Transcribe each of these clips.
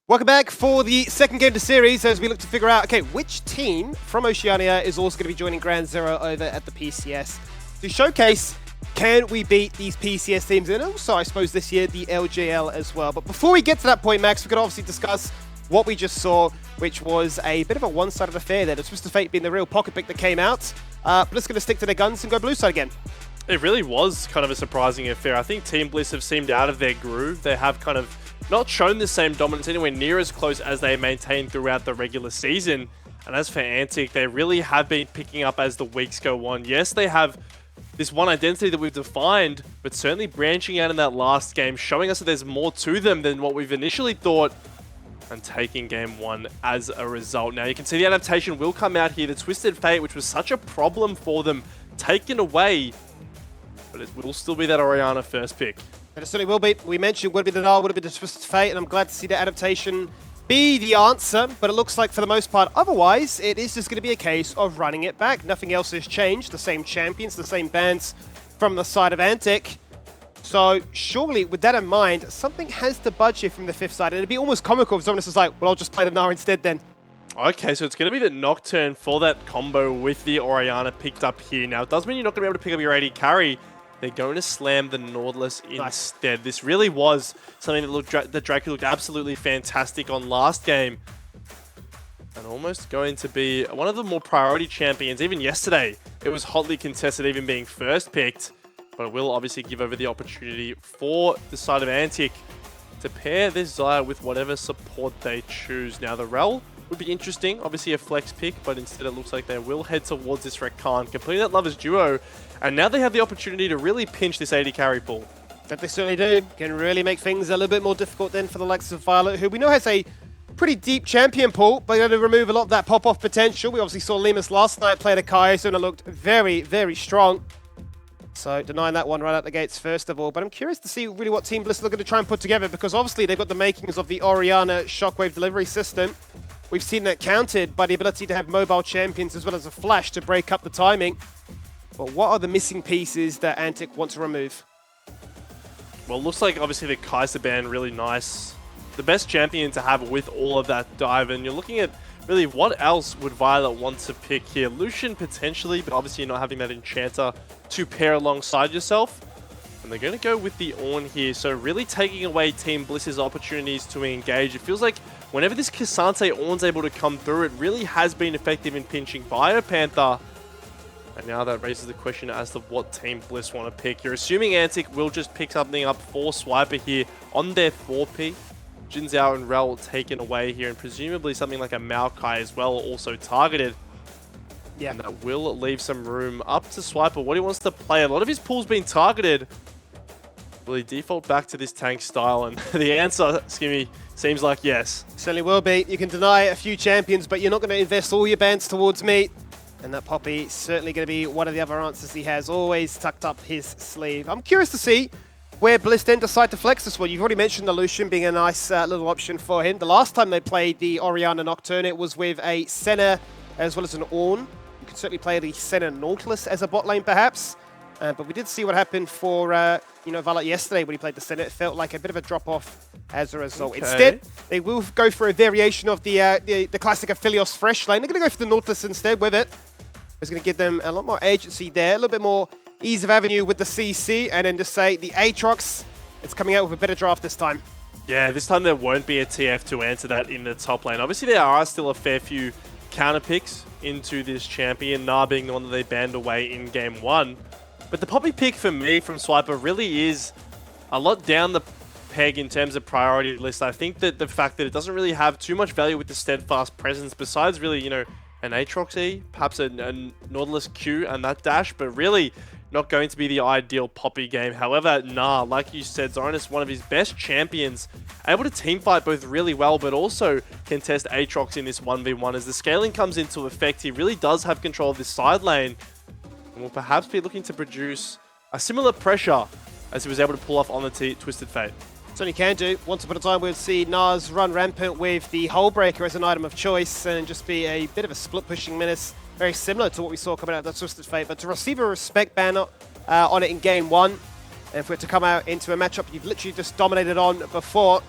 Welcome back for the second game of the series as we look to figure out, okay, which team from Oceania is also going to be joining Ground Zero over at the PCS to showcase, can we beat these PCS teams, and also, I suppose, this year, the LJL as well. But before we get to that point, Max, we could obviously discuss what we just saw, which was a bit of a one-sided affair there. The Twisted Fate being the real pocket pick that came out. Bliss going to stick to their guns and go blue side again. It really was kind of a surprising affair. I think Team Bliss have seemed out of their groove. They have kind of not shown the same dominance anywhere near as close as they maintained throughout the regular season. And as for Antic, they really have been picking up as the weeks go on. Yes, they have this one identity that we've defined, but certainly branching out in that last game, showing us that there's more to them than what we've initially thought, and taking game one as a result. Now you can see the adaptation will come out here. The Twisted Fate, which was such a problem for them, taken away, but it will still be that Orianna first pick. And it certainly will be. We mentioned would it be the Nile, would it be the Twisted Fate, and I'm glad to see the adaptation be the answer, but it looks like for the most part, otherwise, it is just going to be a case of running it back. Nothing else has changed. The same champions, the same bands from the side of Antic. So surely, with that in mind, something has to budge here from the fifth side. And it'd be almost comical if someone was like, well, I'll just play the Nara instead then. Okay, so it's going to be the Nocturne for that combo with the Orianna picked up here. Now, it does mean you're not going to be able to pick up your AD carry. They're going to slam the Nautilus instead. This really was something that Draco looked absolutely fantastic on last game. And almost going to be one of the more priority champions. Even yesterday, it was hotly contested, even being first picked. But it will obviously give over the opportunity for the side of Antic to pair this Xayah with whatever support they choose. Now, the Rel would be interesting, obviously a flex pick, but instead it looks like they will head towards this Rakan, completing that Lovers duo, and now they have the opportunity to really pinch this AD carry pool. That they certainly do. Can really make things a little bit more difficult then for the likes of Violet, who we know has a pretty deep champion pool, but going to remove a lot of that pop-off potential. We obviously saw Lemus last night play the Kai'Sa, and it looked very, very strong. So denying that one right out the gates first of all. But I'm curious to see really what Team Bliss are looking to try and put together, because obviously they've got the makings of the Orianna shockwave delivery system. We've seen that countered by the ability to have mobile champions as well as a flash to break up the timing. But what are the missing pieces that Antic want to remove? Well, it looks like obviously the Kai'Sa ban really nice. The best champion to have with all of that dive, and you're looking at really what else would Violet want to pick here? Lucian potentially, but obviously you're not having that Enchanter to pair alongside yourself. And they're going to go with the Ornn here, so really taking away Team Bliss's opportunities to engage. It feels like whenever this K'Sante Ornn's able to come through, it really has been effective in pinching Biopanther. And now that raises the question as to what Team Bliss want to pick. You're assuming Antic will just pick something up for Swiper here on their 4P. Jin Zhao and Rel taken away here, and presumably something like a Maokai as well also targeted. Yeah, and that will leave some room up to Swiper. What he wants to play, a lot of his pool's been targeted. Will he default back to this tank style? And the answer, Skimmy, seems like yes. Certainly will be. You can deny a few champions, but you're not going to invest all your bands towards me. And that Poppy certainly going to be one of the other answers he has always tucked up his sleeve. I'm curious to see where Bliss then decide to flex this one. You've already mentioned the Lucian being a nice little option for him. The last time they played the Orianna Nocturne, it was with a Senna as well as an Ornn. You could certainly play the Senna Nautilus as a bot lane perhaps. But we did see what happened for Violet yesterday when he played the Senna. It felt like a bit of a drop-off as a result. Okay. Instead, they will go for a variation of the classic Aphelios Fresh lane. They're going to go for the Nautilus instead with it. It's going to give them a lot more agency there, a little bit more ease of avenue with the CC, and then just say the Aatrox, it's coming out with a better draft this time. Yeah, this time there won't be a TF to answer that in the top lane. Obviously, there are still a fair few counter picks into this champion, Na being the one that they banned away in game one. But the Poppy pick for me from Swiper really is a lot down the peg in terms of priority list. I think that the fact that it doesn't really have too much value with the steadfast presence, besides really, an Aatrox E, perhaps a Nautilus Q and that dash, but really not going to be the ideal Poppy game. However, Na, like you said, Zoranus, one of his best champions, able to teamfight both really well, but also contest Aatrox in this 1v1. As the scaling comes into effect, he really does have control of this side lane, and will perhaps be looking to produce a similar pressure as he was able to pull off on the Twisted Fate. Certainly can do. Once upon a time, we'd see Nas run rampant with the Hullbreaker as an item of choice and just be a bit of a split-pushing menace, very similar to what we saw coming out of the Twisted Fate. But to receive a respect ban on it in game one, and for it to come out into a matchup you've literally just dominated on before,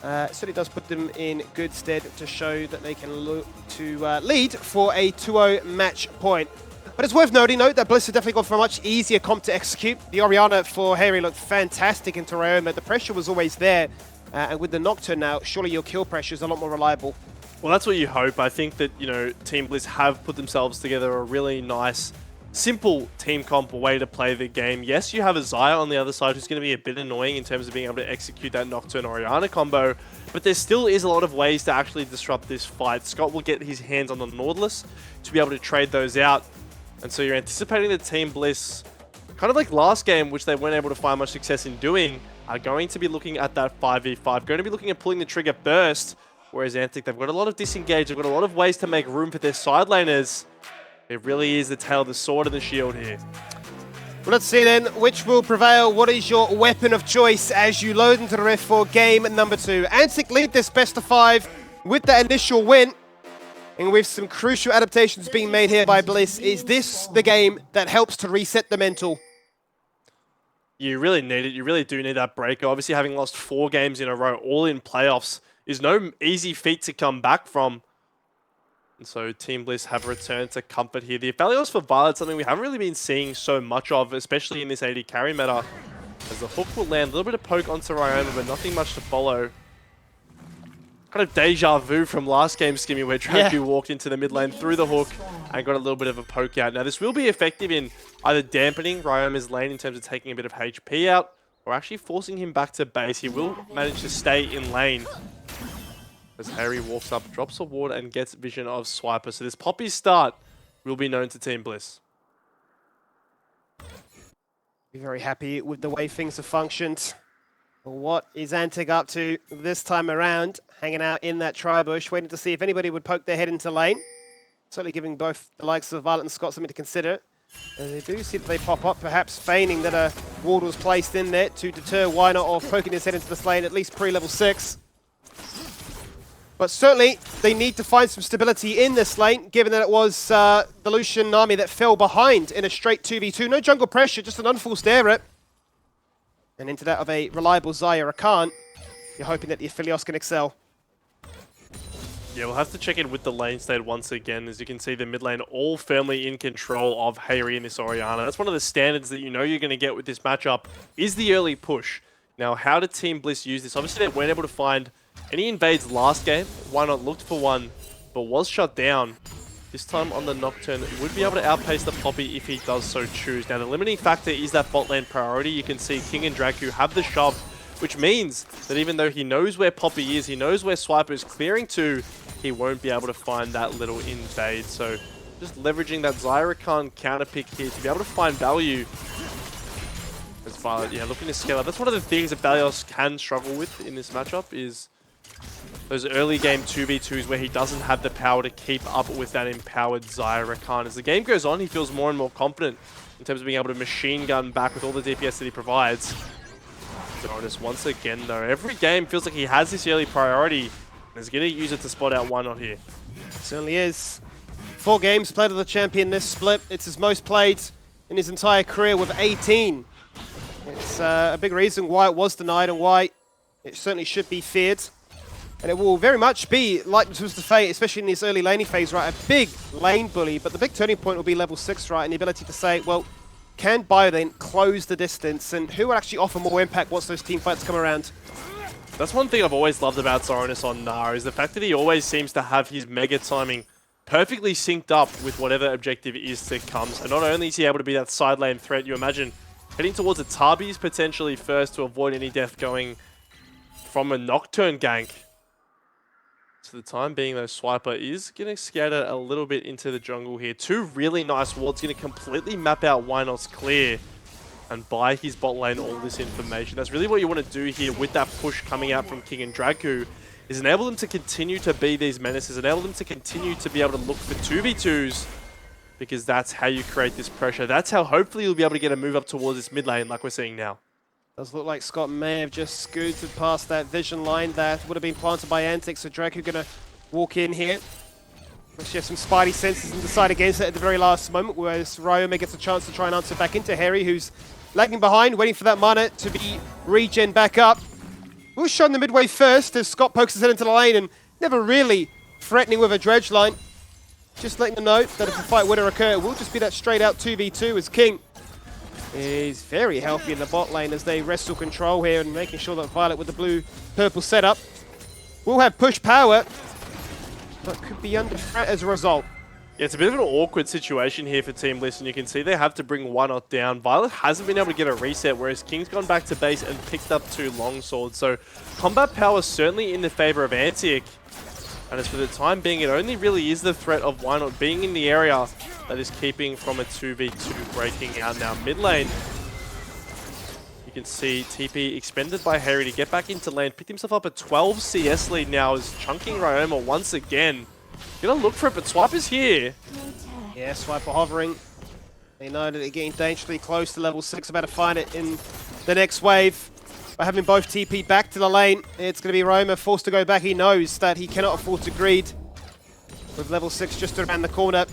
certainly does put them in good stead to show that they can look to lead for a 2-0 match point. But it's worth noting, that Bliss have definitely gone for a much easier comp to execute. The Orianna for Harry looked fantastic into Ryoma. The pressure was always there. And with the Nocturne now, surely your kill pressure is a lot more reliable. Well, that's what you hope. I think that, Team Bliss have put themselves together a really nice, simple team comp way to play the game. Yes, you have a Xayah on the other side who's going to be a bit annoying in terms of being able to execute that Nocturne Orianna combo, but there still is a lot of ways to actually disrupt this fight. Scott will get his hands on the Nautilus to be able to trade those out. And so you're anticipating that Team Bliss, kind of like last game, which they weren't able to find much success in doing, are going to be looking at that 5v5, going to be looking at pulling the trigger first, whereas Antic, they've got a lot of disengage, they've got a lot of ways to make room for their side laners. It really is the tail of the sword and the shield here. Well, let's see then, which will prevail? What is your weapon of choice as you load into the rift for game number 2? Antic lead this best of 5 with the initial win. And with some crucial adaptations being made here by Bliss, is this the game that helps to reset the mental? You really need it. You really do need that break. Obviously, having lost 4 games in a row, all in playoffs, is no easy feat to come back from. And so Team Bliss have returned to comfort here. The Aphelios for Violet, something we haven't really been seeing so much of, especially in this AD carry meta. As the hook will land, a little bit of poke onto Ryoma, but nothing much to follow. Kind of deja vu from last game, Skimmy, where Draku walked into the mid lane through the hook and got a little bit of a poke out. Now, this will be effective in either dampening Ryoma's lane in terms of taking a bit of HP out, or actually forcing him back to base. He will manage to stay in lane as Harry walks up, drops a ward, and gets vision of Swiper. So this Poppy's start will be known to Team Bliss. Be very happy with the way things have functioned. What is Antic up to this time around? Hanging out in that tri-bush, waiting to see if anybody would poke their head into lane. Certainly giving both the likes of Violet and Scott something to consider. As they do see that they pop up, perhaps feigning that a ward was placed in there to deter Winer off poking his head into this lane, at least pre-level 6. But certainly, they need to find some stability in this lane, given that it was the Lucian army that fell behind in a straight 2v2. No jungle pressure, just an unforced air rip. And into that of a reliable Xayah Rakan, you're hoping that the Aphelios can excel. Yeah, we'll have to check in with the lane state once again. As you can see, the mid lane all firmly in control of Harry and this Orianna. That's one of the standards that you know you're going to get with this matchup, is the early push. Now, how did Team Bliss use this? Obviously, they weren't able to find any invades last game. Why not looked for one, but was shut down. This time on the Nocturne, would be able to outpace the Poppy if he does so choose. Now, the limiting factor is that bot lane priority. You can see King and Draku have the shove, which means that even though he knows where Poppy is, he knows where Swiper is clearing to, he won't be able to find that little invade. So just leveraging that Xayah Rakan counter pick here to be able to find value. As Violet, looking to scale up. That's one of the things that Aphelios can struggle with in this matchup, is those early game 2v2s where he doesn't have the power to keep up with that empowered Xayah Rakan. As the game goes on, he feels more and more confident in terms of being able to machine gun back with all the DPS that he provides. Notice once again though, every game feels like he has this early priority and is going to use it to spot out Why Not here. Certainly is. 4 games played of the champion this split. It's his most played in his entire career with 18. It's a big reason why it was denied and why it certainly should be feared. And it will very much be like Twisted Fate, especially in this early laning phase, right? A big lane bully, but the big turning point will be level 6, right? And the ability to say, well, can Biolane close the distance? And who will actually offer more impact once those team fights come around? That's one thing I've always loved about Saronis on Gnar, is the fact that he always seems to have his mega timing perfectly synced up with whatever objective is to come. So not only is he able to be that side lane threat, you imagine heading towards a Tarbies potentially first to avoid any death going from a Nocturne gank. For the time being, though, Swiper is going to scatter a little bit into the jungle here. 2 really nice wards, going to completely map out Why Not's clear and buy his bot lane all this information. That's really what you want to do here with that push coming out from King and Draku, is enable them to continue to be these menaces, enable them to continue to be able to look for 2v2s, because that's how you create this pressure. That's how hopefully you'll be able to get a move up towards this mid lane like we're seeing now. Does look like Scott may have just scooted past that vision line that would have been planted by Antic, so Draku going to walk in here. Actually have some spidey senses and decide against it at the very last moment, whereas Ryoma gets a chance to try and answer back into Harry, who's lagging behind, waiting for that mana to be regen back up. Will shot in the midway first as Scott pokes his head into the lane and never really threatening with a dredge line. Just letting them know that if the fight were to occur, it will just be that straight out 2v2 as King is very healthy in the bot lane as they wrestle control here and making sure that Violet with the blue-purple setup will have push power, but could be under threat as a result. Yeah, it's a bit of an awkward situation here for Team Bliss, and you can see they have to bring one not down. Violet hasn't been able to get a reset, whereas King's gone back to base and picked up 2 longswords. So combat power certainly in the favor of Antic. And as for the time being, it only really is the threat of Why Not being in the area that is keeping from a 2v2 breaking out now. Mid lane, you can see TP expended by Harry to get back into lane. Picked himself up a 12 CS lead now as chunking Ryoma once again. Gonna look for it, but Swipe is here. Yeah, Swiper hovering. They know that they're getting dangerously close to level 6, about to find it in the next wave. By having both TP back to the lane, it's going to be Roma forced to go back. He knows that he cannot afford to greed with level 6 just around the corner.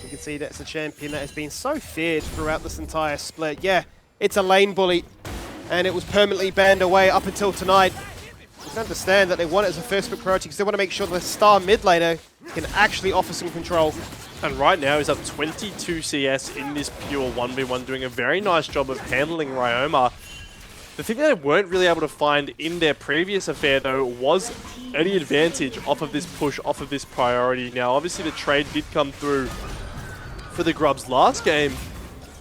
You can see that's a champion that has been so feared throughout this entire split. Yeah, it's a lane bully, and it was permanently banned away up until tonight. You can understand that they want it as a first pick priority because they want to make sure the star mid laner can actually offer some control. And right now he's up 22 CS in this pure 1v1, doing a very nice job of handling Ryoma. The thing that they weren't really able to find in their previous affair, though, was any advantage off of this push, off of this priority. Now, obviously, the trade did come through for the Grubs last game,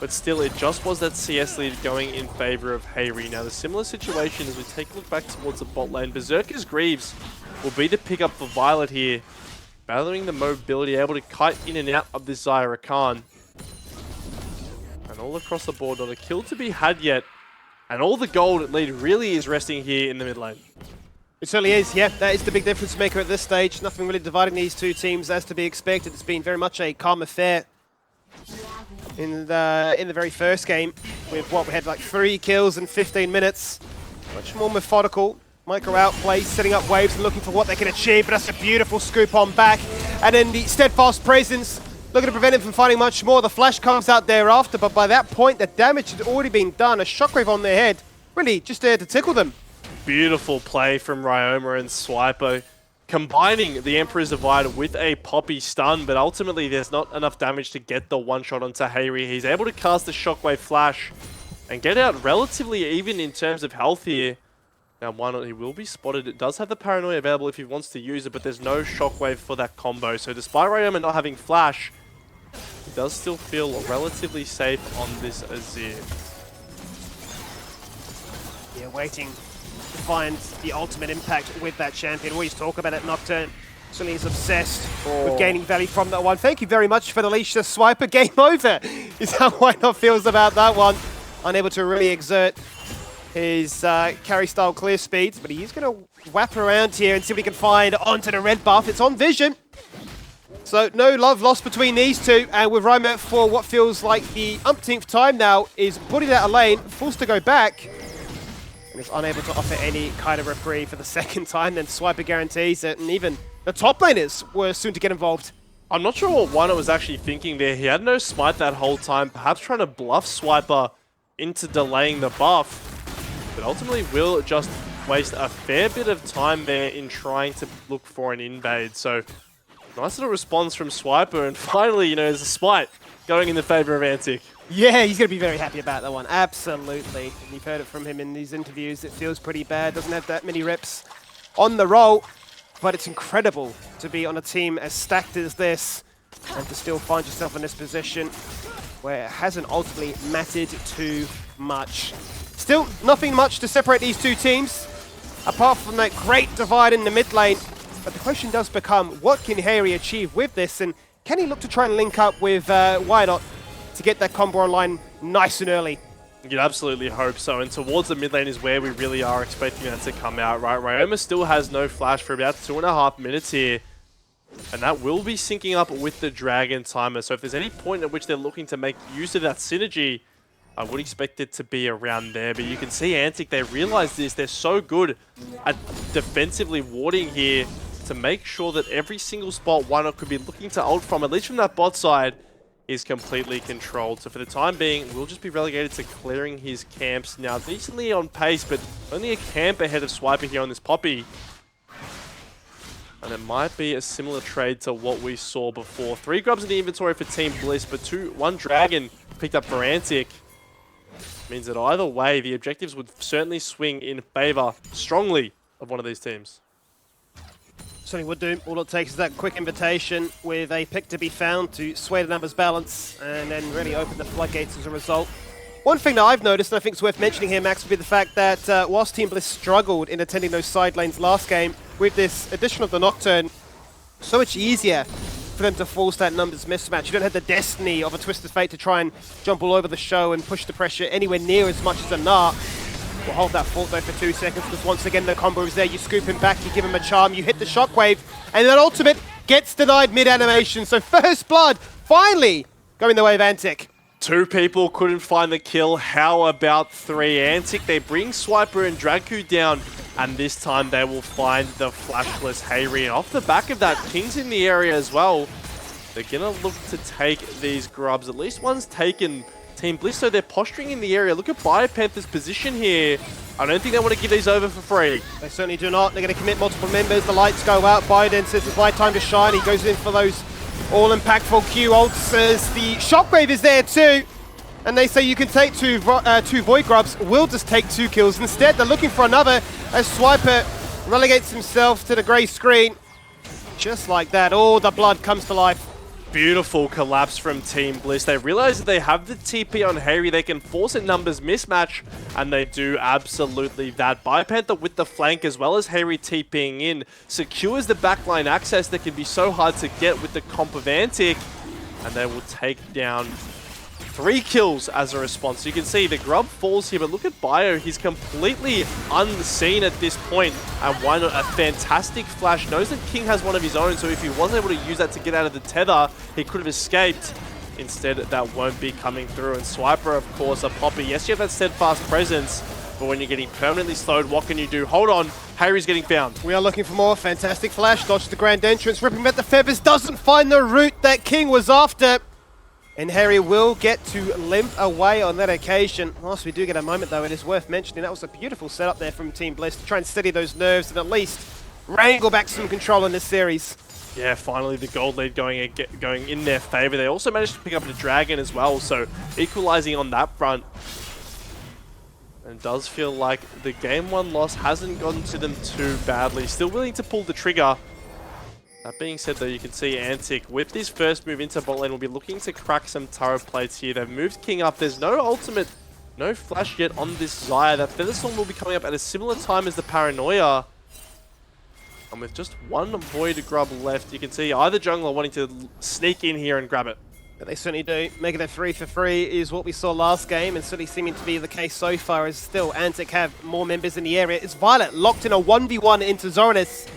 but still, it just was that CS lead going in favor of Hayri. Now, the similar situation as we take a look back towards the bot lane, Berserker's Greaves will be the pickup for Violet here, battling the mobility, able to kite in and out of this Zyra Khan. And all across the board, not a kill to be had yet. And all the gold lead really is resting here in the mid lane. It certainly is, yeah. That is the big difference maker at this stage. Nothing really dividing these two teams as to be expected. It's been very much a calm affair in the very first game with what we had like 3 kills in 15 minutes. Much more methodical. Micro outplay, setting up waves and looking for what they can achieve, but that's a beautiful scoop on back. And then the steadfast presence, looking to prevent him from finding much more. The flash comes out thereafter, but by that point, the damage had already been done. A shockwave on their head, really just there to tickle them. Beautiful play from Ryoma and Swiper, combining the Emperor's Divide with a Poppy stun, but ultimately there's not enough damage to get the one-shot onto Hayri. He's able to cast the shockwave flash and get out relatively even in terms of health here. Now, Why Not? He will be spotted. It does have the Paranoia available if he wants to use it, but there's no shockwave for that combo. So despite Ryoma not having flash, he does still feel relatively safe on this Azir. Yeah, waiting to find the ultimate impact with that champion. We always talk about it, Nocturne. Certainly is obsessed with gaining value from that one. Thank you very much for the leash to Swiper. Game over is how Why Not feels about that one. Unable to really exert his carry style clear speeds, but he is going to wrap around here and see what he can find onto the red buff. It's on Vision. So no love lost between these two, and with Roma for what feels like the umpteenth time now is bullied out of lane, forced to go back, and is unable to offer any kind of reprieve for the second time. Then Swiper guarantees it, and even the top laners were soon to get involved. I'm not sure what Why Not was actually thinking there. He had no smite that whole time, perhaps trying to bluff Swiper into delaying the buff, but ultimately will just waste a fair bit of time there in trying to look for an invade. So nice little response from Swiper, and finally, you know, there's a smite going in the favor of Antic. Yeah, he's going to be very happy about that one. Absolutely. And you've heard it from him in these interviews. It feels pretty bad. Doesn't have that many reps on the roll, but it's incredible to be on a team as stacked as this and to still find yourself in this position where it hasn't ultimately mattered too much. Still, nothing much to separate these two teams, apart from that great divide in the mid lane. But the question does become, what can Harry achieve with this? And can he look to try and link up with Why Not to get that combo online nice and early? You'd absolutely hope so. And towards the mid lane is where we really are expecting that to come out, right? Ryoma still has no flash for about 2.5 minutes here. And that will be syncing up with the Dragon Timer. So if there's any point at which they're looking to make use of that synergy, I would expect it to be around there. But you can see Antic, they realize this. They're so good at defensively warding here to make sure that every single spot Why Not could be looking to ult from, at least from that bot side, is completely controlled. So for the time being, we'll just be relegated to clearing his camps now. Decently on pace, but only a camp ahead of Swiper here on this Poppy. And it might be a similar trade to what we saw before. 3 grubs in the inventory for Team Bliss, but 1 Dragon picked up for Antic. Means that either way, the objectives would certainly swing in favor strongly of one of these teams. Certainly would do. All it takes is that quick invitation with a pick to be found to sway the numbers balance and then really open the floodgates as a result. One thing that I've noticed, and I think it's worth mentioning here, Max, would be the fact that whilst Team Bliss struggled in attending those side lanes last game, with this addition of the Nocturne, so much easier for them to force that numbers mismatch. You don't have the destiny of a Twisted Fate to try and jump all over the show and push the pressure anywhere near as much as a Narc. We'll hold that fort though for 2 seconds, because once again the combo is there. You scoop him back, you give him a charm, you hit the shockwave, and that ultimate gets denied mid-animation. So first blood, finally, going the way of Antic. 2 people couldn't find the kill. How about 3? Antic, they bring Swiper and Dragu down, and this time they will find the flashless Hayri. And off the back of that, King's in the area as well. They're going to look to take these grubs. At least one's taken Team Bliss, so they're posturing in the area. Look at Biopanther's position here. I don't think they want to give these over for free. They certainly do not. They're going to commit multiple members. The lights go out. Bioden says it's my time to shine. He goes in for those all-impactful Q ults. The shockwave is there too. And they say you can take 2 Void Grubs. We'll just take 2 kills. Instead, they're looking for another as Swiper relegates himself to the grey screen. Just like that, all the blood comes to life. Beautiful collapse from Team Bliss. They realize that they have the TP on Hayri. They can force a numbers mismatch, and they do absolutely that. Biopanther with the flank, as well as Hayri TPing in, secures the backline access that can be so hard to get with the comp of Antic, and they will take down 3 kills as a response. So you can see the grub falls here, but look at Bio. He's completely unseen at this point, and why not a fantastic flash. Knows that King has one of his own, so if he wasn't able to use that to get out of the tether, he could have escaped. Instead, that won't be coming through. And Swiper, of course, a Poppy. Yes, you have that steadfast presence, but when you're getting permanently slowed, what can you do? Hold on, Hayri's getting found. We are looking for more. Fantastic flash, dodges the grand entrance, ripping back the feathers, doesn't find the route that King was after. And Hayri will get to limp away on that occasion. Whilst we do get a moment though, it is worth mentioning that was a beautiful setup there from Team Bliss to try and steady those nerves and at least wrangle back some control in this series. Yeah, finally the gold lead going in their favor. They also managed to pick up the Dragon as well, so equalizing on that front. And it does feel like the game 1 loss hasn't gotten to them too badly. Still willing to pull the trigger. That being said though, you can see Antic with this first move into bot lane will be looking to crack some turret plates here. They've moved King up. There's no ultimate, no flash yet on this Xayah. That Featherstorm will be coming up at a similar time as the Paranoia. And with just 1 Void Grub left, you can see either jungler wanting to sneak in here and grab it. But they certainly do. Making it 3 for 3 is what we saw last game, and certainly seeming to be the case so far, as still Antic have more members in the area. It's Violet locked in a 1v1 into Zoranus,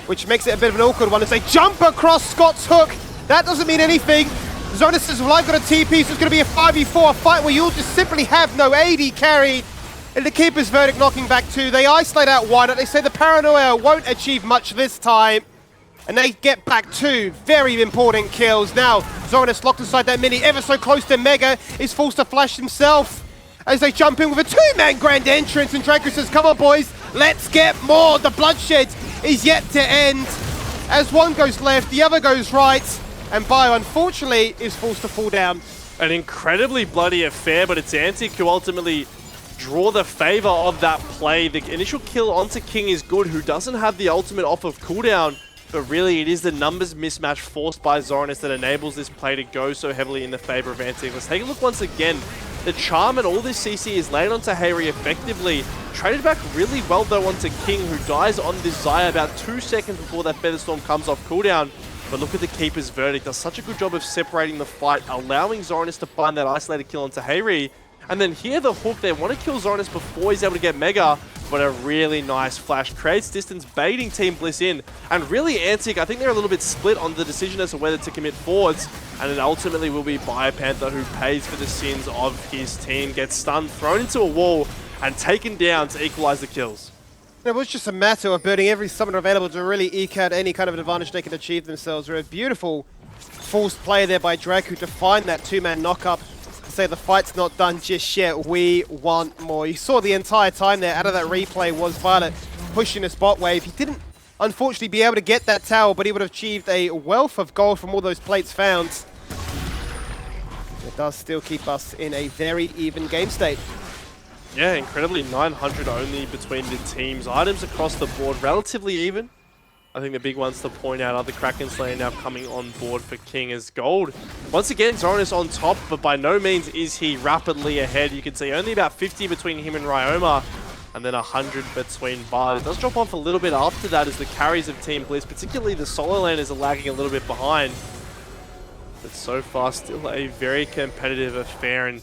which makes it a bit of an awkward one as they jump across Scott's hook. That doesn't mean anything. Zoranus says, well, I've got a TP, so it's going to be a 5v4, a fight where you'll just simply have no AD carry. And the Keeper's Verdict knocking back 2. They isolate out Wyatt. They say the Paranoia won't achieve much this time. And they get back 2 very important kills. Now, Zoranus locked inside that mini, ever so close to Mega, is forced to flash himself as they jump in with a 2-man grand entrance. And Draco says, come on, boys, let's get more. The bloodshed is yet to end. As one goes left, the other goes right, and Bio, unfortunately, is forced to fall down. An incredibly bloody affair, but it's Antic who ultimately draw the favor of that play. The initial kill onto King is good, who doesn't have the ultimate off of cooldown, but really it is the numbers mismatch forced by Zoranus that enables this play to go so heavily in the favor of Antic. Let's take a look once again. The charm and all this CC is laid onto Hayri effectively. Traded back really well though onto King, who dies on this Xayah about 2 seconds before that Featherstorm comes off cooldown. But look at the Keeper's Verdict. Does such a good job of separating the fight, allowing Zoranus to find that isolated kill onto Hayri. And then here the hook, they want to kill Zoranus before he's able to get Mega, but a really nice flash creates distance, baiting Team Bliss in. And really Antic, I think they're a little bit split on the decision as to whether to commit forwards, and it ultimately will be Biopanther who pays for the sins of his team, gets stunned, thrown into a wall, and taken down to equalize the kills. It was just a matter of burning every summoner available to really eke out any kind of an advantage they can achieve themselves. They're a beautiful forced play there by Draku to find that two-man knock-up. Say the fight's not done just yet. We want more. You saw the entire time there out of that replay was Violet pushing a spot wave. He didn't unfortunately be able to get that tower, but he would have achieved a wealth of gold from all those plates found. It does still keep us in a very even game state. Yeah, incredibly 900 only between the teams. Items across the board, relatively even. I think the big ones to point out are the Kraken Slayer now coming on board for King as gold. Once again, Zoranus on top, but by no means is he rapidly ahead. You can see only about 50 between him and Ryoma, and then 100 between Violet. It does drop off a little bit after that as the carries of Team Bliss, particularly the solo laners, are lagging a little bit behind. But so far, still a very competitive affair. And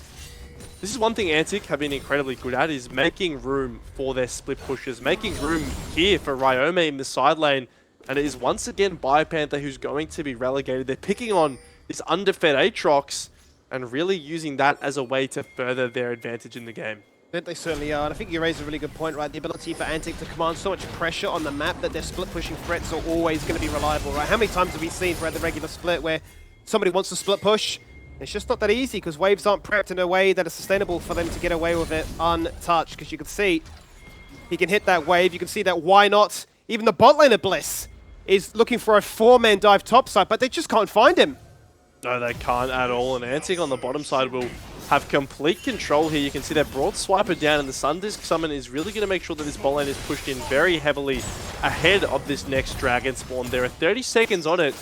this is one thing Antic have been incredibly good at, is making room for their split pushes, making room here for Ryoma in the side lane. And it is once again Biopanther who's going to be relegated. They're picking on this underfed Aatrox and really using that as a way to further their advantage in the game. They certainly are, and I think you raised a really good point, right? The ability for Antic to command so much pressure on the map that their split-pushing threats are always going to be reliable, right? How many times have we seen throughout the regular split where somebody wants to split push? It's just not that easy because waves aren't prepped in a way that is sustainable for them to get away with it untouched. Because you can see he can hit that wave. You can see that why not? Even the bot lane of Bliss is looking for a four-man dive topside, but they just can't find him. No, they can't at all. And Antic on the bottom side will have complete control here. You can see that Broad Swiper down, and the Sundisk Summon is really going to make sure that this bot lane is pushed in very heavily ahead of this next Dragon spawn. There are 30 seconds on it,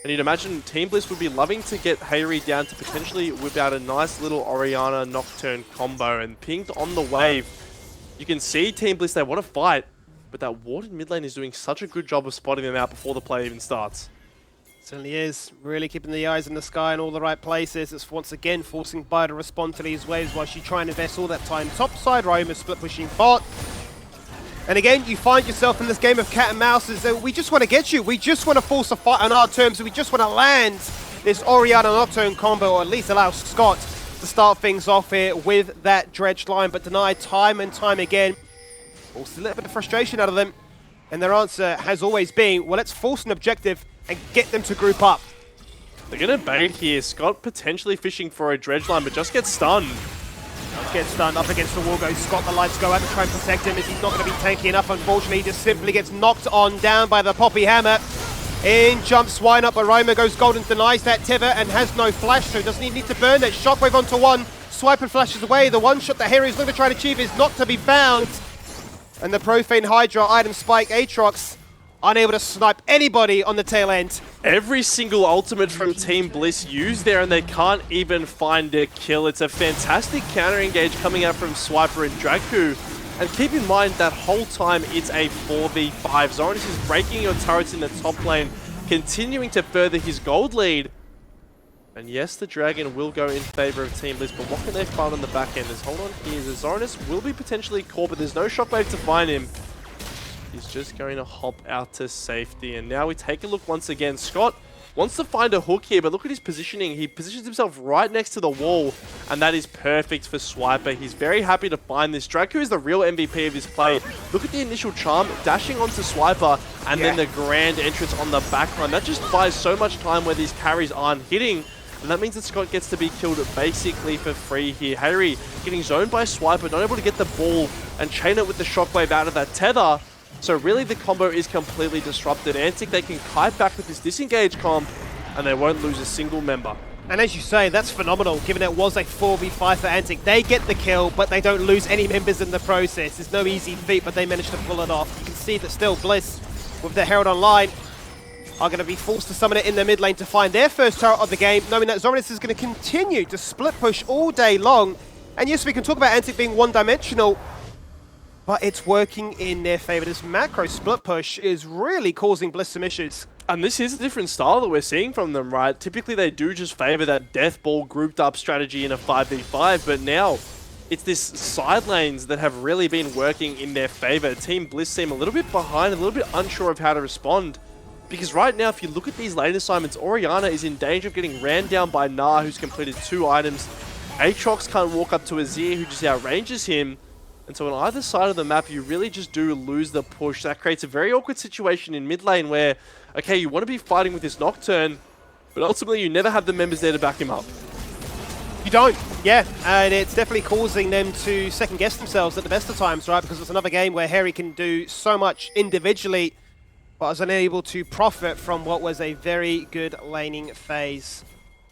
and you'd imagine Team Bliss would be loving to get Hayri down to potentially whip out a nice little Orianna Nocturne combo, and pinged on the wave. You can see Team Bliss, they want to fight, but that ward in mid lane is doing such a good job of spotting them out before the play even starts. Certainly is. Really keeping the eyes in the sky in all the right places. It's once again forcing Bio to respond to these waves while she try and invest all that time topside. Ryoma split pushing bot. And again, you find yourself in this game of cat and mouse as though we just want to get you. We just want to force a fight on our terms. We just want to land this Orianna Nocturne combo, or at least allow Scott to start things off here with that dredged line, but denied time and time again. Also a little bit of frustration out of them. And their answer has always been, well, let's force an objective and get them to group up. They're going to bait here. Scott potentially fishing for a dredge line, but just gets stunned. Gets stunned up against the wall, goes Scott. The lights go out to try and protect him as he's not going to be tanky enough. Unfortunately, he just simply gets knocked on down by the Poppy Hammer. In jumps Swine up, but Ryoma goes golden, denies that tether and has no flash, so doesn't even need to burn that. Shockwave onto one. Swiper flashes away. The one shot that Harry's looking to try to achieve is not to be found. And the Profane Hydra item spike Aatrox unable to snipe anybody on the tail end. Every single ultimate from Team Bliss used there, and they can't even find a kill. It's a fantastic counter engage coming out from Swiper and Draku. And keep in mind that whole time it's a 4v5. Zoranus is breaking your turrets in the top lane, continuing to further his gold lead. And yes, the Dragon will go in favor of Team Bliss, but what can they find on the back end? As hold on here, the Zoranus will be potentially caught, but there's no shockwave to find him. He's just going to hop out to safety. And now we take a look once again. Scott wants to find a hook here, but look at his positioning. He positions himself right next to the wall, and that is perfect for Swiper. He's very happy to find this. Draku is the real MVP of this play. Look at the initial charm, dashing onto Swiper, and then the grand entrance on the backline. That just buys so much time where these carries aren't hitting. And that means that Scott gets to be killed basically for free here. Harry getting zoned by Swiper, not able to get the ball and chain it with the shockwave out of that tether. So really the combo is completely disrupted. Antic, they can kite back with this disengage comp, and they won't lose a single member. And as you say, that's phenomenal, given it was a 4v5 for Antic. They get the kill, but they don't lose any members in the process. It's no easy feat, but they managed to pull it off. You can see that still Bliss, with the Herald online, are going to be forced to summon it in the mid lane to find their first turret of the game, knowing that Zoranus is going to continue to split push all day long. And yes, we can talk about Antic being one-dimensional, but it's working in their favor. This macro split push is really causing Bliss some issues. And this is a different style that we're seeing from them, right? Typically they do just favor that death ball grouped up strategy in a 5v5, but now it's this side lanes that have really been working in their favor. Team Bliss seem a little bit behind, a little bit unsure of how to respond. Because right now, if you look at these lane assignments, Orianna is in danger of getting ran down by Nah, who's completed 2 items. Aatrox can't walk up to Azir, who just outranges him. And so on either side of the map, you really just do lose the push. That creates a very awkward situation in mid lane where, okay, you want to be fighting with this Nocturne, but ultimately you never have the members there to back him up. You don't, yeah, and it's definitely causing them to second guess themselves at the best of times, right? Because it's another game where Harry can do so much individually, but was unable to profit from what was a very good laning phase.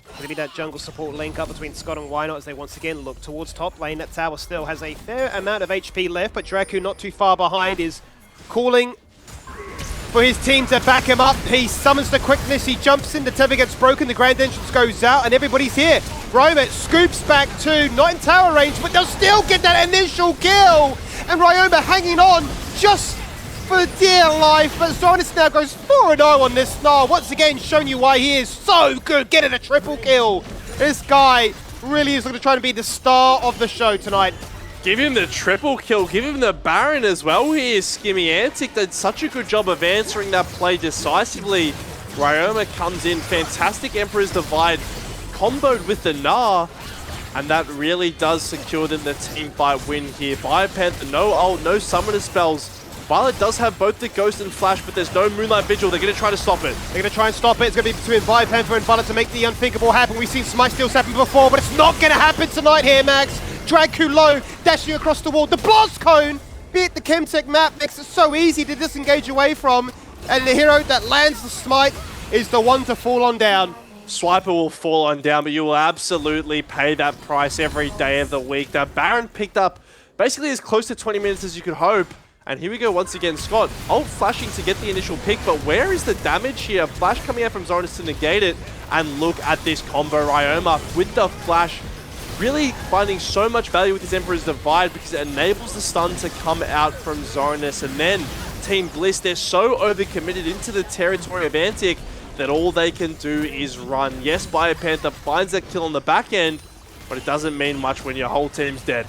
Going to be that jungle support link up between Scott and Wynot as they once again look towards top lane. That tower still has a fair amount of HP left, but Draku not too far behind is calling for his team to back him up. He summons the quickness, he jumps in, the tether gets broken, the grand entrance goes out, and everybody's here. Ryoma scoops back too, not in tower range, but they'll still get that initial kill! And Ryoma hanging on just for dear life, but Zornis now goes 4-0 on this Snarl, once again showing you why he is so good, getting a triple kill. This guy really is going to try to be the star of the show tonight. Give him the triple kill, give him the Baron as well here, Skimmy. Antic did such a good job of answering that play decisively. Ryoma comes in, fantastic Emperor's Divide, comboed with the Gnar, and that really does secure them the team fight win here. Biopanther, no ult, no summoner spells. Violet does have both the Ghost and Flash, but there's no Moonlight Vigil. They're going to try to stop it. They're going to try and stop it. It's going to be between Biopanther and Violet to make the unthinkable happen. We've seen Smite Steals happen before, but it's not going to happen tonight here, Max. Draku low, dashing across the wall. The Blast Cone, be it the Chemtech map, makes it so easy to disengage away from. And the hero that lands the Smite is the one to fall on down. Swiper will fall on down, but you will absolutely pay that price every day of the week. That Baron picked up basically as close to 20 minutes as you could hope. And here we go once again, Scott, ult flashing to get the initial pick, but where is the damage here? Flash coming out from Zornis to negate it, and look at this combo. Ryoma with the flash, really finding so much value with his Emperor's Divide because it enables the stun to come out from Zornis. And then Team Bliss, they're so overcommitted into the territory of Antic that all they can do is run. Yes, Biopanther finds that kill on the back end, but it doesn't mean much when your whole team's dead.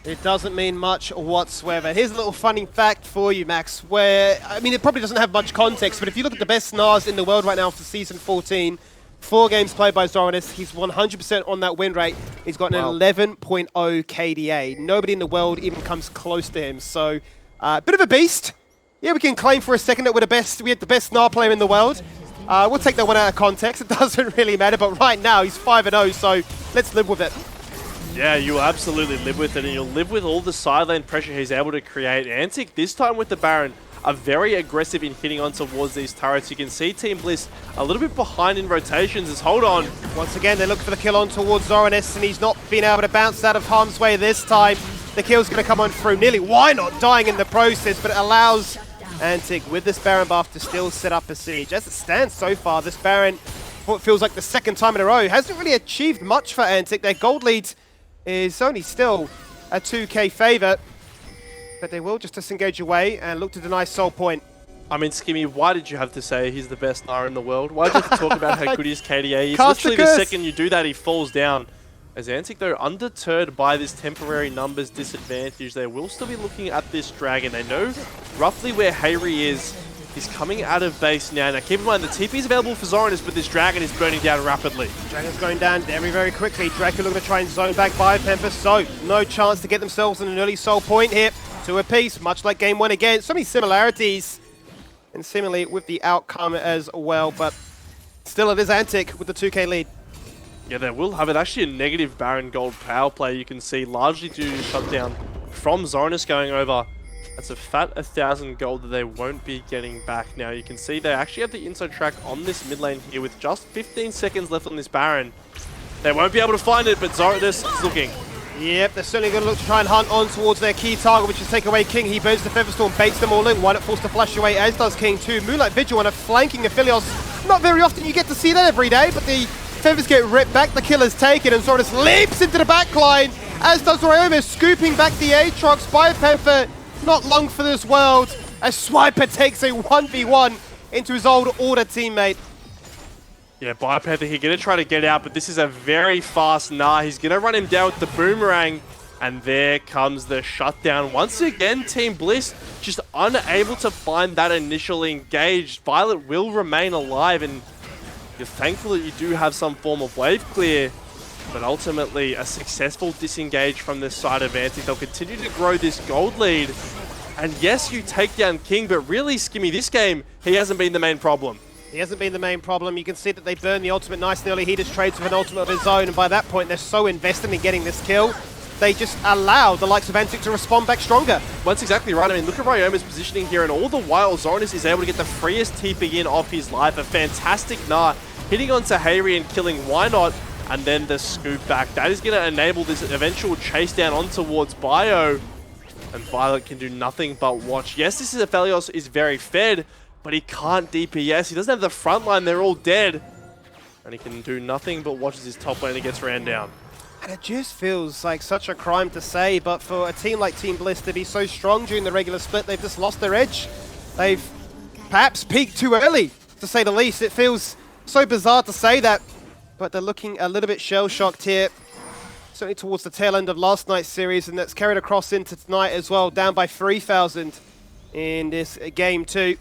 It doesn't mean much whatsoever. Here's a little funny fact for you, Max, where, I mean, it probably doesn't have much context, but if you look at the best Gnars in the world right now for Season 14, 4 games played by Zornis, he's 100% on that win rate. He's got an 11.0 KDA. Nobody in the world even comes close to him, so bit of a beast. Yeah, we can claim for a second that we had the best Gnar player in the world. We'll take that one out of context. It doesn't really matter, but right now he's 5-0, so let's live with it. Yeah, you'll absolutely live with it, and you'll live with all the side lane pressure he's able to create. Antic, this time with the Baron, are very aggressive in hitting on towards these turrets. You can see Team Bliss a little bit behind in rotations as hold on. Once again, they look for the kill on towards Zornis, and he's not been able to bounce out of harm's way this time. The kill's going to come on through. Nearly Wynot dying in the process, but it allows Antic with this Baron buff to still set up a siege. As it stands so far, this Baron, what feels like the second time in a row, hasn't really achieved much for Antic. Their gold lead is only still a 2k favor, but they will just disengage away and look to deny Soul Point. I mean, Skimmy, why did you have to say he's the best Gnar in the world? Why did you have to talk about how good his KDA is? Cast Literally the second you do that, he falls down. As Antic, though, undeterred by this temporary numbers disadvantage, they will still be looking at this dragon. They know roughly where Hayri is. He's coming out of base now. Now, keep in mind, the TP is available for Zornis, but this dragon is burning down rapidly. Dragon's going down very, very quickly. Draco looking to try and zone back Biopanther, so no chance to get themselves in an early Soul Point here. 2 apiece, much like game 1 again. So many similarities, and similarly with the outcome as well, but still it is Antic with the 2k lead. Yeah, they will have it. Actually, a negative Baron Gold power play you can see, largely due to shutdown from Zornis going over. That's a fat 1,000 gold that they won't be getting back now. You can see they actually have the inside track on this mid lane here with just 15 seconds left on this Baron. They won't be able to find it, but Zornis is looking. Yep, they're certainly going to look to try and hunt on towards their key target, which is take away King. He burns the Featherstorm, baits them all in. Wynot forced to flash away, as does King too. Moonlight Vigil and a flanking Aphelios. Not very often you get to see that every day, but the Feathers get ripped back, the killer's taken, and Zornis leaps into the backline, as does Ryoma, scooping back the Aatrox. Biopanther not long for this world, as Swiper takes a 1v1 into his old Order teammate. Yeah, Biopanther here going to try to get out, but this is a very fast Gnar. He's going to run him down with the Boomerang, and there comes the shutdown. Once again, Team Bliss just unable to find that initial engage. Violet will remain alive, and you're thankful that you do have some form of wave clear, but ultimately a successful disengage from this side of Antic. They'll continue to grow this gold lead. And yes, you take down King, but really, Skimmy, this game, he hasn't been the main problem. He hasn't been the main problem. You can see that they burn the ultimate nice and early. He just trades with an ultimate of his own, and by that point, they're so invested in getting this kill, they just allow the likes of Antic to respond back stronger. Well, that's exactly right. I mean, look at Ryoma's positioning here, and all the while, Zorinus is able to get the freest TP in of his life. A fantastic Gnar, hitting onto Hayri and killing Why Not, and then the scoop back. That is going to enable this eventual chase down on towards Bio, and Violet can do nothing but watch. Yes, this is Aphelios is very fed, but he can't DPS. He doesn't have the front line. They're all dead, and he can do nothing but watch as his top lane gets ran down. And it just feels like such a crime to say, but for a team like Team Bliss to be so strong during the regular split, they've just lost their edge. They've perhaps peaked too early, to say the least. It feels so bizarre to say that, but they're looking a little bit shell-shocked here. Certainly towards the tail end of last night's series, and that's carried across into tonight as well, down by 3,000 in this game too.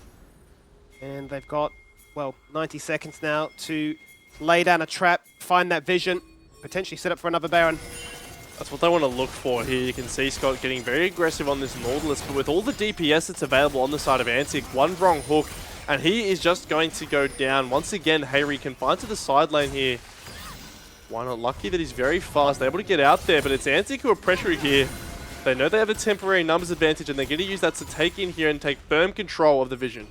And they've got, well, 90 seconds now to lay down a trap, find that vision, potentially set up for another Baron. That's what they want to look for here. You can see Scott getting very aggressive on this Nautilus, but with all the DPS that's available on the side of Antic, one wrong hook, and he is just going to go down. Once again, Hayri confined to the side lane here. Why Not lucky that he's very fast, able to get out there, but it's Antic who are pressuring here. They know they have a temporary numbers advantage, and they're going to use that to take in here and take firm control of the vision.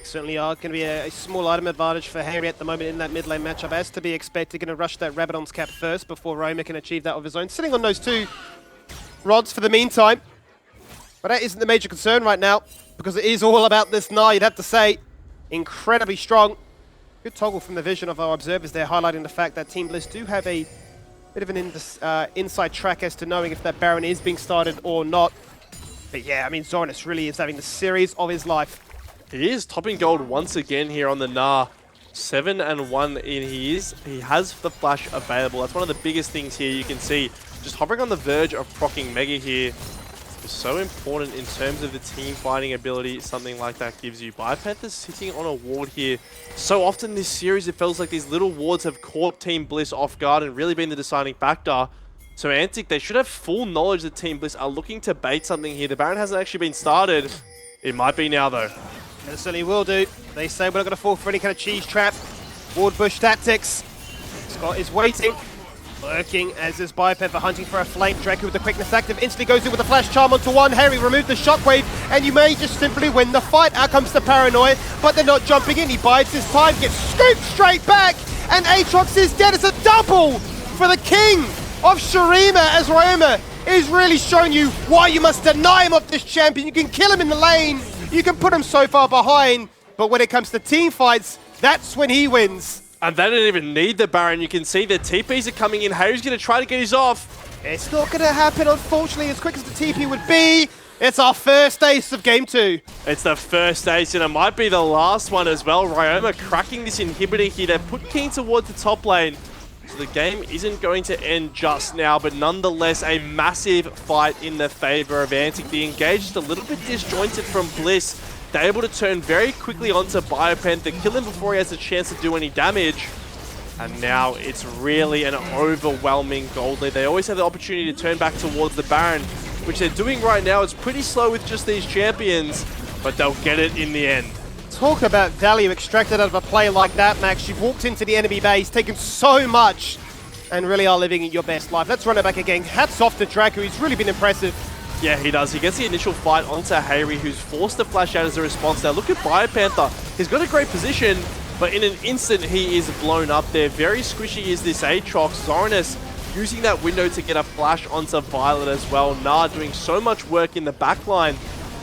Certainly are going to be a small item advantage for Hayri at the moment in that mid lane matchup, as to be expected. Going to rush that Rabadon's cap first before Roma can achieve that of his own. Sitting on those two rods for the meantime. But that isn't the major concern right now, because it is all about this Gnar, you'd have to say. Incredibly strong. Good toggle from the vision of our observers there, highlighting the fact that Team Bliss do have a bit of an inside track as to knowing if that Baron is being started or not. But yeah, I mean, Zorinus really is having the series of his life. He is topping gold once again here on the Gnar. 7-1 in he is. He has the flash available. That's one of the biggest things here. You can see just hovering on the verge of proccing Mega here is so important in terms of the team fighting ability. Something like that gives you. Biopanther's sitting on a ward here. So often this series, it feels like these little wards have caught Team Bliss off guard and really been the deciding factor. So Antic, they should have full knowledge that Team Bliss are looking to bait something here. The Baron hasn't actually been started. It might be now though. It certainly will do. They say we're not going to fall for any kind of cheese trap. Ward bush tactics. Scott is waiting. Lurking as is Biopanther hunting for a flank. Draco with the quickness active instantly goes in with a flash charm onto one. Harry removed the shockwave and you may just simply win the fight. Out comes the Paranoia, but they're not jumping in. He bides his time, gets scooped straight back, and Aatrox is dead. It's a double for the king of Shurima, as Ryoma is really showing you why you must deny him of this champion. You can kill him in the lane. You can put him so far behind, but when it comes to team fights, that's when he wins. And they don't even need the Baron. You can see the TPs are coming in. Harry's going to try to get his off. It's not going to happen, unfortunately, as quick as the TP would be. It's our first ace of game 2. It's the first ace, and it might be the last one as well. Ryoma cracking this inhibitor here. They put King towards the top lane. So the game isn't going to end just now, but nonetheless, a massive fight in the favor of Antic. The engage is a little bit disjointed from Bliss. They're able to turn very quickly onto Biopanther, kill him before he has a chance to do any damage. And now it's really an overwhelming gold lead. They always have the opportunity to turn back towards the Baron, which they're doing right now. It's pretty slow with just these champions, but they'll get it in the end. Talk about value extracted out of a play like that, Max. You've walked into the enemy base, taken so much, and really are living your best life. Let's run it back again. Hats off to Draco. He's really been impressive. Yeah, he does. He gets the initial fight onto Hayri, who's forced to flash out as a response. Now look at Biopanther. He's got a great position, but in an instant, he is blown up there. Very squishy is this Aatrox. Zorinus using that window to get a flash onto Violet as well. Gnar doing so much work in the backline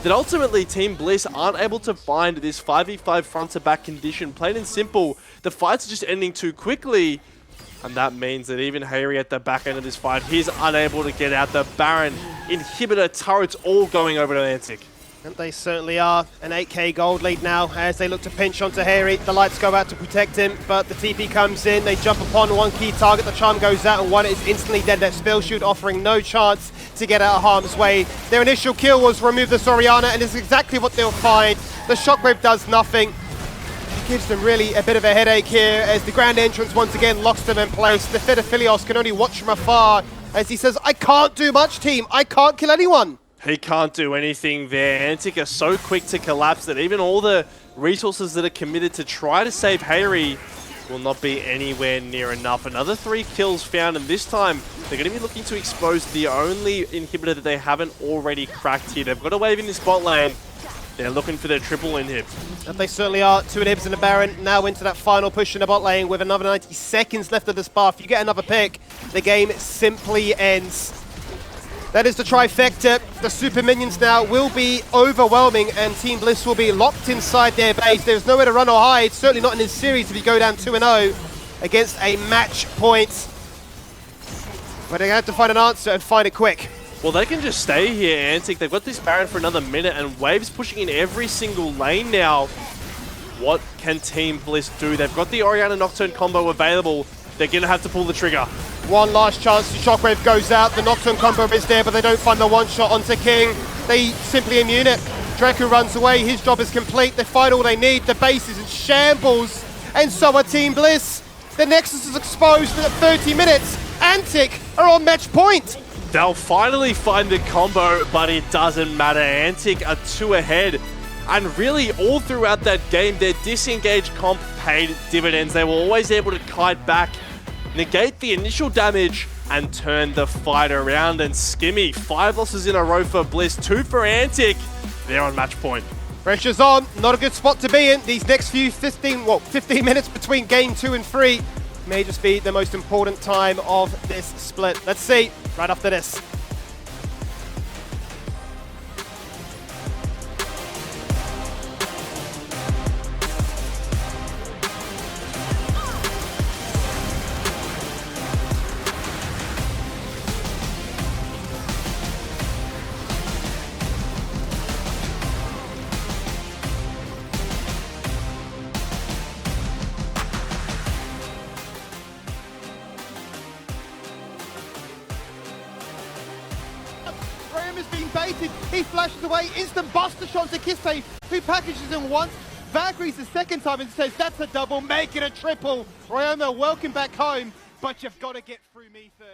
that ultimately Team Bliss aren't able to find this 5v5 front-to-back condition. Plain and simple, the fights are just ending too quickly. And that means that even Hayri at the back end of this fight, he's unable to get out. The Baron, inhibitor, turrets all going over to Antic. And they certainly are. An 8k gold lead now as they look to pinch onto Hayri. The lights go out to protect him, but the TP comes in. They jump upon one key target. The charm goes out and one is instantly dead. That spell shoot offering no chance to get out of harm's way. Their initial kill was remove the Soriana, and it's exactly what they'll find. The shockwave does nothing. It gives them really a bit of a headache here as the grand entrance once again locks them in place. The Fed Aphelios can only watch from afar as he says, I can't do much, team. I can't kill anyone. He can't do anything there. Antic are so quick to collapse that even all the resources that are committed to try to save Hayri will not be anywhere near enough. Another 3 kills found, and this time they're going to be looking to expose the only inhibitor that they haven't already cracked here. They've got a wave in the spot lane. They're looking for their triple inhib. And they certainly are. 2 inhibs and a Baron now into that final push in the bot lane with another 90 seconds left of this buff. If you get another pick, the game simply ends. That is the trifecta. The super minions now will be overwhelming, and Team Bliss will be locked inside their base. There's nowhere to run or hide, certainly not in this series if you go down 2-0 against a match point. But they have to find an answer and find it quick. Well, they can just stay here, Antic. They've got this Baron for another minute, and Wave's pushing in every single lane now. What can Team Bliss do? They've got the Orianna Nocturne combo available. They're going to have to pull the trigger. One last chance. The Shockwave goes out. The Nocturne combo is there, but they don't find the one-shot onto King. They simply immune it. Draco runs away. His job is complete. They find all they need. The base is in shambles. And so are Team Bliss. The Nexus is exposed at 30 minutes. Antic are on match point. They'll finally find the combo, but it doesn't matter. Antic are 2 ahead. And really, all throughout that game, their disengaged comp paid dividends. They were always able to kite back, negate the initial damage, and turn the fight around. And Skimmy, 5 losses in a row for Bliss, 2 for Antic. They're on match point. Pressure's on. Not a good spot to be in. These next few 15 minutes between game 2 and 3 may just be the most important time of this split. Let's see, right after this. Graham is being baited. He flashes away. Instant buster shot to Kisse, who packages him once. Valkyrie's the second time and says, that's a double, make it a triple. Ryoma, welcome back home, but you've got to get through me first.